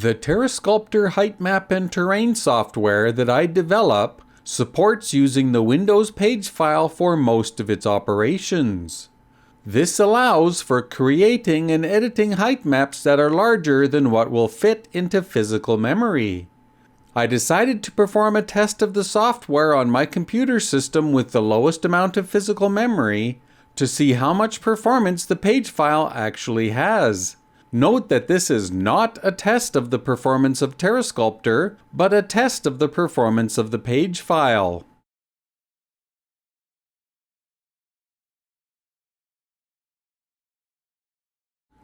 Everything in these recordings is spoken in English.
The TerreSculptor height map and terrain software that I develop supports using the Windows page file for most of its operations. This allows for creating and editing height maps that are larger than what will fit into physical memory. I decided to perform a test of the software on my computer system with the lowest amount of physical memory to see how much performance the page file actually has. Note that this is not a test of the performance of TerreSculptor, but a test of the performance of the page file.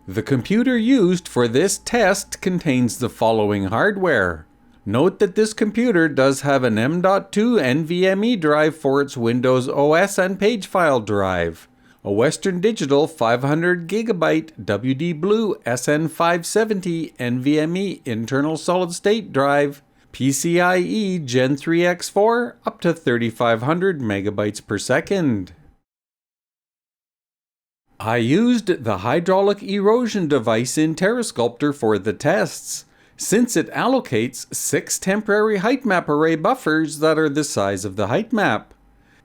The computer used for this test contains the following hardware. Note that this computer does have an M.2 NVMe drive for its Windows OS and page file drive, a Western Digital 500GB WD Blue SN570 NVMe internal solid-state drive, PCIe Gen 3 X4 up to 3500 megabytes per second. I used the hydraulic erosion device in TerreSculptor for the tests, since it allocates 6 temporary height map array buffers that are the size of the height map.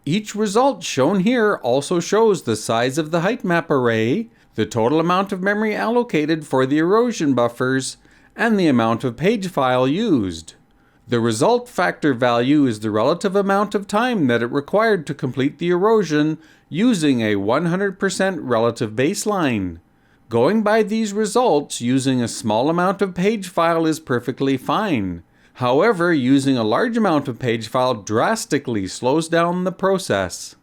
Each result shown here also shows the size of the height map array, the total amount of memory allocated for the erosion buffers, and the amount of page file used. The result factor value is the relative amount of time that it required to complete the erosion using a 100% relative baseline. Going by these results using a small amount of page file is perfectly fine. However, using a large amount of page file drastically slows down the process.